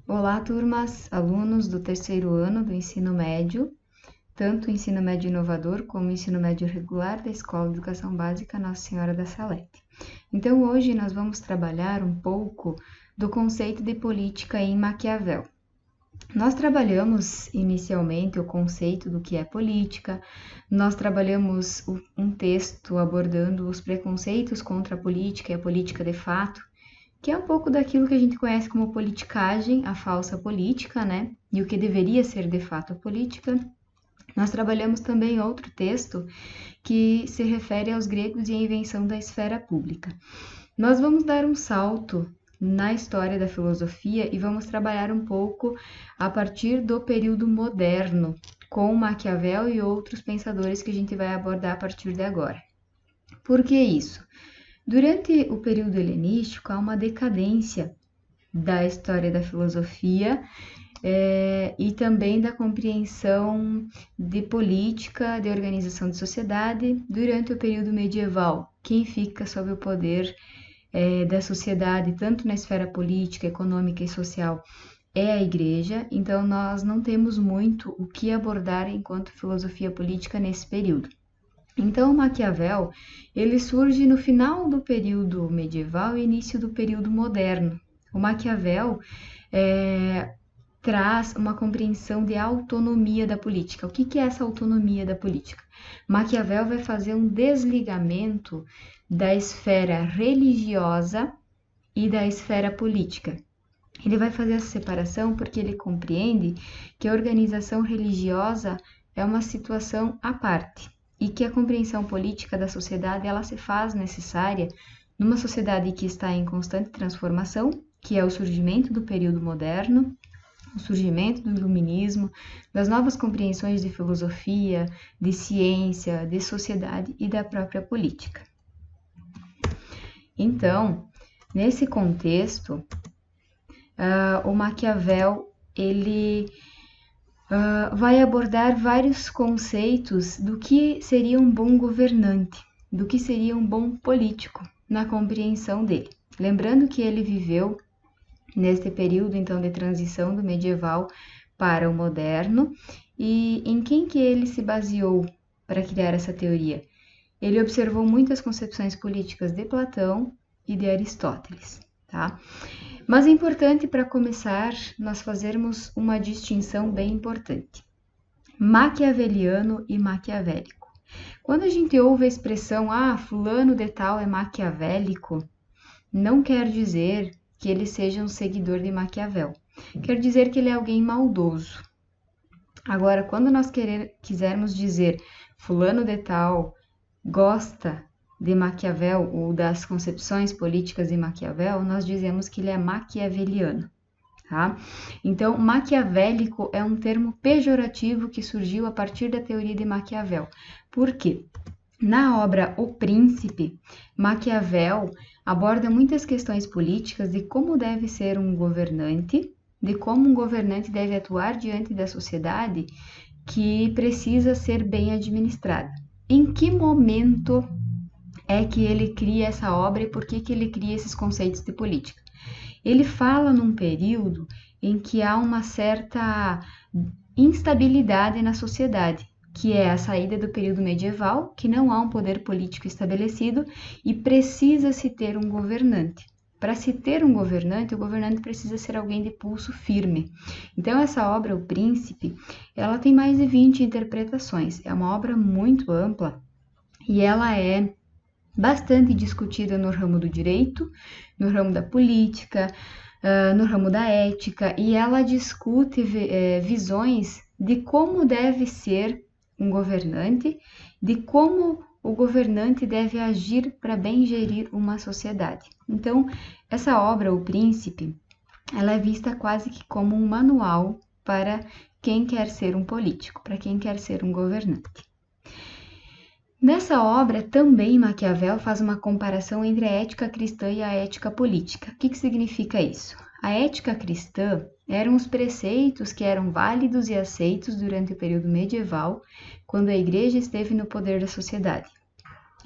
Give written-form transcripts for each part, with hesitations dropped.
Olá, turmas, alunos do terceiro ano do ensino médio, tanto o ensino médio inovador como o ensino médio regular da Escola de Educação Básica Nossa Senhora da Salete. Então, hoje nós vamos trabalhar um pouco do conceito de política em Maquiavel. Nós trabalhamos inicialmente o conceito do que é política, nós trabalhamos um texto abordando os preconceitos contra a política e a política de fato, que é um pouco daquilo que a gente conhece como politicagem, a falsa política, né? E o que deveria ser de fato a política. Nós trabalhamos também outro texto que se refere aos gregos e à invenção da esfera pública. Nós vamos dar um salto na história da filosofia e vamos trabalhar um pouco a partir do período moderno, com Maquiavel e outros pensadores que a gente vai abordar a partir de agora. Por que isso? Durante o período helenístico, há uma decadência da história da filosofia e também da compreensão de política, de organização de sociedade. Durante o período medieval, quem fica sob o poder da sociedade, tanto na esfera política, econômica e social, é a Igreja. Então, nós não temos muito o que abordar enquanto filosofia política nesse período. Então, Maquiavel, ele surge no final do período medieval e início do período moderno. O Maquiavel traz uma compreensão de autonomia da política. O que é essa autonomia da política? Maquiavel vai fazer um desligamento da esfera religiosa e da esfera política. Ele vai fazer essa separação porque ele compreende que a organização religiosa é uma situação à parte e que a compreensão política da sociedade ela se faz necessária numa sociedade que está em constante transformação, que é o surgimento do período moderno, o surgimento do iluminismo, das novas compreensões de filosofia, de ciência, de sociedade e da própria política. Então, nesse contexto, o Maquiavel ele vai abordar vários conceitos do que seria um bom governante, do que seria um bom político, na compreensão dele. Lembrando que ele viveu neste período, então, de transição do medieval para o moderno, e em quem que ele se baseou para criar essa teoria? Ele observou muitas concepções políticas de Platão e de Aristóteles, tá? Mas é importante, para começar, nós fazermos uma distinção bem importante. Maquiaveliano e maquiavélico. Quando a gente ouve a expressão, fulano de tal é maquiavélico, não quer dizer que ele seja um seguidor de Maquiavel. Quer dizer que ele é alguém maldoso. Agora, quando nós quisermos dizer fulano de tal gosta de Maquiavel ou das concepções políticas de Maquiavel, nós dizemos que ele é maquiaveliano, tá? Então, maquiavélico é um termo pejorativo que surgiu a partir da teoria de Maquiavel. Por quê? Na obra O Príncipe, Maquiavel aborda muitas questões políticas de como deve ser um governante, de como um governante deve atuar diante da sociedade que precisa ser bem administrada. Em que momento é que ele cria essa obra e por que ele cria esses conceitos de política? Ele fala num período em que há uma certa instabilidade na sociedade, que é a saída do período medieval, que não há um poder político estabelecido e precisa-se ter um governante. Para se ter um governante, o governante precisa ser alguém de pulso firme. Então, essa obra, O Príncipe, ela tem mais de 20 interpretações. É uma obra muito ampla e ela é bastante discutida no ramo do direito, no ramo da política, no ramo da ética, e ela discute visões de como deve ser um governante, de como o governante deve agir para bem gerir uma sociedade. Então, essa obra, O Príncipe, ela é vista quase que como um manual para quem quer ser um político, para quem quer ser um governante. Nessa obra, também Maquiavel faz uma comparação entre a ética cristã e a ética política. O que significa isso? A ética cristã eram os preceitos que eram válidos e aceitos durante o período medieval, quando a Igreja esteve no poder da sociedade.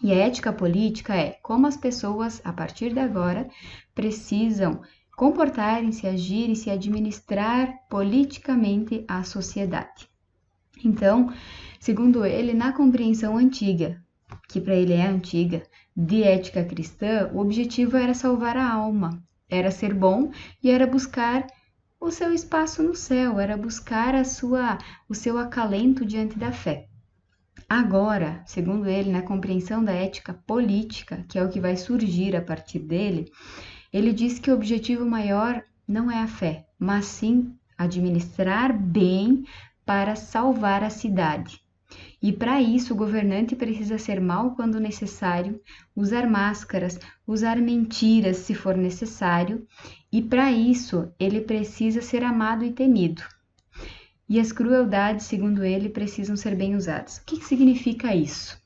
E a ética política é como as pessoas, a partir de agora, precisam comportarem-se, agirem, se administrar politicamente a sociedade. Então, segundo ele, na compreensão antiga, que para ele é antiga, de ética cristã, o objetivo era salvar a alma, era ser bom e era buscar o seu espaço no céu, era buscar o seu acalento diante da fé. Agora, segundo ele, na compreensão da ética política, que é o que vai surgir a partir dele, ele diz que o objetivo maior não é a fé, mas sim administrar bem para salvar a cidade. E para isso, o governante precisa ser mau quando necessário, usar máscaras, usar mentiras se for necessário, e para isso ele precisa ser amado e temido. E as crueldades, segundo ele, precisam ser bem usadas. O que significa isso?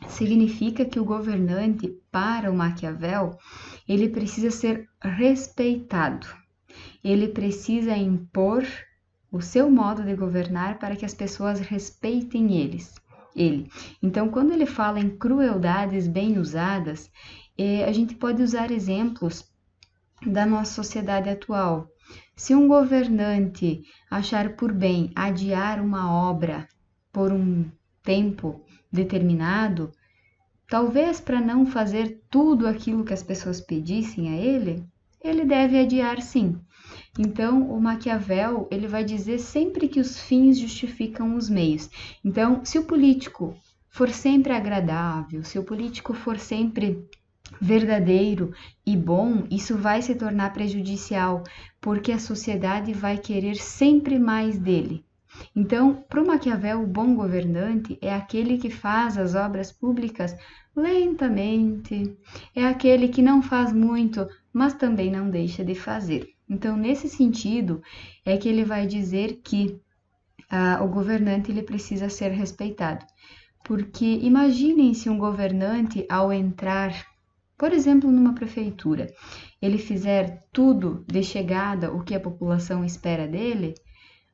Significa que o governante, para o Maquiavel, ele precisa ser respeitado. Ele precisa impor o seu modo de governar para que as pessoas respeitem ele. Então, quando ele fala em crueldades bem usadas, a gente pode usar exemplos da nossa sociedade atual. Se um governante achar por bem adiar uma obra por um tempo determinado, talvez para não fazer tudo aquilo que as pessoas pedissem a ele deve adiar sim. Então, o Maquiavel, ele vai dizer sempre que os fins justificam os meios. Então, se o político for sempre agradável, se o político for sempre verdadeiro e bom, isso vai se tornar prejudicial, porque a sociedade vai querer sempre mais dele. Então, para o Maquiavel, o bom governante é aquele que faz as obras públicas lentamente, é aquele que não faz muito, mas também não deixa de fazer. Então, nesse sentido, é que ele vai dizer que o governante ele precisa ser respeitado. Porque imaginem se um governante, ao entrar, por exemplo, numa prefeitura, ele fizer tudo de chegada o que a população espera dele,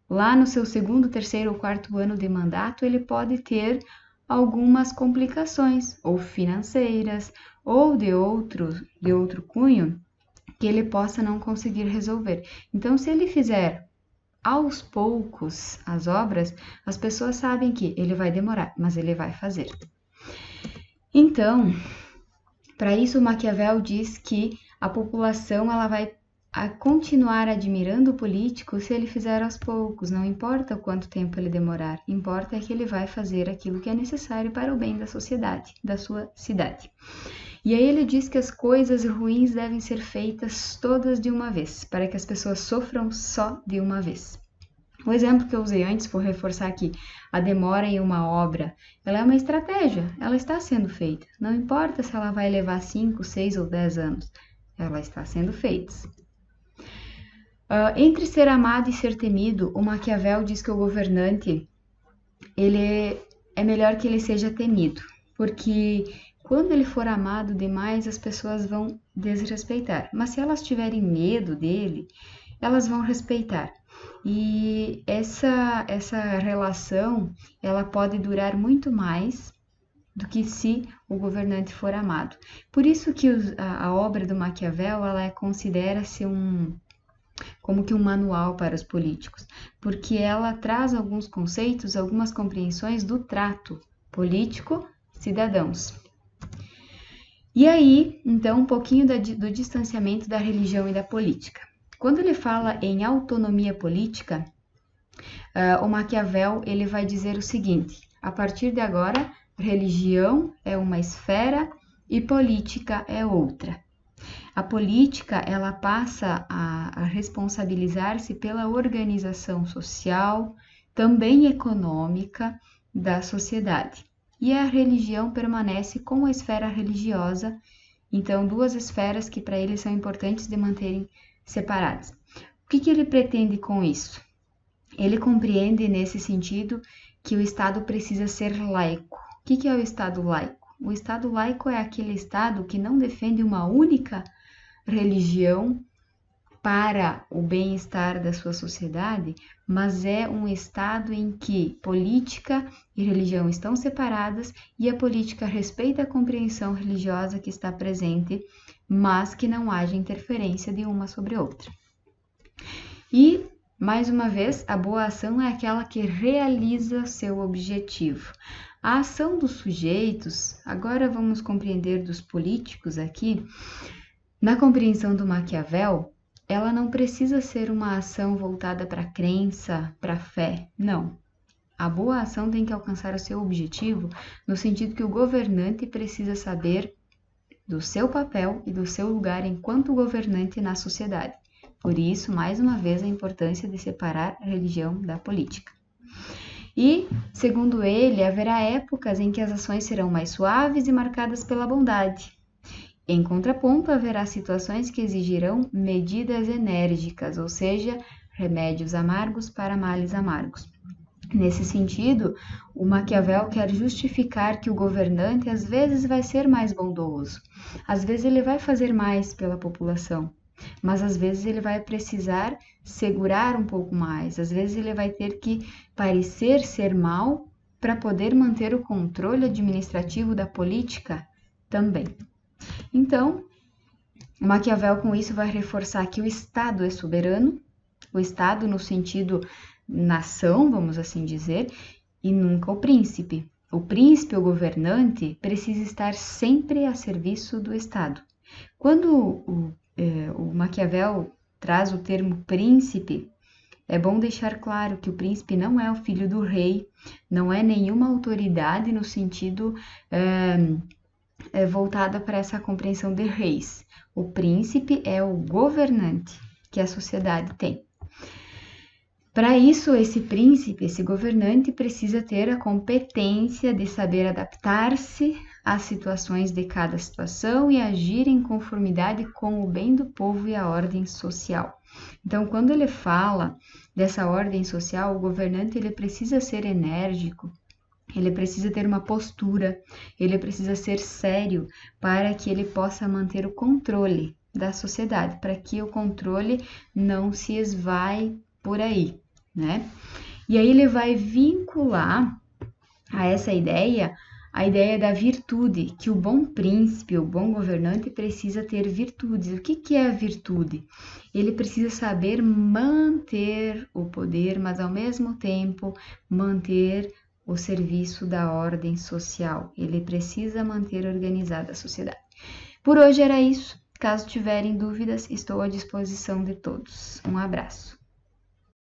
lá no seu segundo, terceiro ou quarto ano de mandato, ele pode ter algumas complicações, ou financeiras, ou de outro cunho, que ele possa não conseguir resolver. Então, se ele fizer aos poucos as obras, as pessoas sabem que ele vai demorar, mas ele vai fazer. Então, para isso, Maquiavel diz que a população ela vai continuar admirando o político se ele fizer aos poucos, não importa o quanto tempo ele demorar, importa é que ele vai fazer aquilo que é necessário para o bem da sociedade, da sua cidade. E aí ele diz que as coisas ruins devem ser feitas todas de uma vez, para que as pessoas sofram só de uma vez. O exemplo que eu usei antes, vou reforçar aqui, a demora em uma obra, ela é uma estratégia, ela está sendo feita. Não importa se ela vai levar 5, 6 ou 10 anos, ela está sendo feita. Entre ser amado e ser temido, o Maquiavel diz que o governante, ele é melhor que ele seja temido, porque quando ele for amado demais, as pessoas vão desrespeitar. Mas se elas tiverem medo dele, elas vão respeitar. E essa relação, ela pode durar muito mais do que se o governante for amado. Por isso que a obra do Maquiavel, ela considera-se como que um manual para os políticos, porque ela traz alguns conceitos, algumas compreensões do trato político-cidadãos. E aí, então, um pouquinho do distanciamento da religião e da política. Quando ele fala em autonomia política, o Maquiavel ele vai dizer o seguinte: a partir de agora, religião é uma esfera e política é outra. A política ela passa a responsabilizar-se pela organização social, também econômica da sociedade. E a religião permanece com a esfera religiosa, então duas esferas que para ele são importantes de manterem separadas. O que ele pretende com isso? Ele compreende nesse sentido que o Estado precisa ser laico. O que é o Estado laico? O Estado laico é aquele Estado que não defende uma única religião para o bem-estar da sua sociedade, mas é um Estado em que política e religião estão separadas e a política respeita a compreensão religiosa que está presente mas que não haja interferência de uma sobre outra. E, mais uma vez, a boa ação é aquela que realiza seu objetivo. A ação dos sujeitos, agora vamos compreender dos políticos aqui, na compreensão do Maquiavel, ela não precisa ser uma ação voltada para a crença, para a fé, não. A boa ação tem que alcançar o seu objetivo no sentido que o governante precisa saber do seu papel e do seu lugar enquanto governante na sociedade. Por isso, mais uma vez, a importância de separar a religião da política. E, segundo ele, haverá épocas em que as ações serão mais suaves e marcadas pela bondade. Em contraponto, haverá situações que exigirão medidas enérgicas, ou seja, remédios amargos para males amargos. Nesse sentido, o Maquiavel quer justificar que o governante às vezes vai ser mais bondoso, às vezes ele vai fazer mais pela população, mas às vezes ele vai precisar segurar um pouco mais, às vezes ele vai ter que parecer ser mal para poder manter o controle administrativo da política também. Então, o Maquiavel com isso vai reforçar que o Estado é soberano, o Estado no sentido nação, vamos assim dizer, e nunca o príncipe. O príncipe, o governante, precisa estar sempre a serviço do Estado. Quando o Maquiavel traz o termo príncipe, é bom deixar claro que o príncipe não é o filho do rei, não é nenhuma autoridade no sentido voltada para essa compreensão de reis. O príncipe é o governante que a sociedade tem. Para isso, esse príncipe, esse governante, precisa ter a competência de saber adaptar-se às situações de cada situação e agir em conformidade com o bem do povo e a ordem social. Então, quando ele fala dessa ordem social, o governante ele precisa ser enérgico, ele precisa ter uma postura, ele precisa ser sério para que ele possa manter o controle da sociedade, para que o controle não se esvaie por aí, né? E aí ele vai vincular a essa ideia a ideia da virtude, que o bom príncipe, o bom governante precisa ter virtudes. O que é a virtude? Ele precisa saber manter o poder, mas ao mesmo tempo manter o serviço da ordem social. Ele precisa manter organizada a sociedade. Por hoje era isso. Caso tiverem dúvidas, estou à disposição de todos. Um abraço.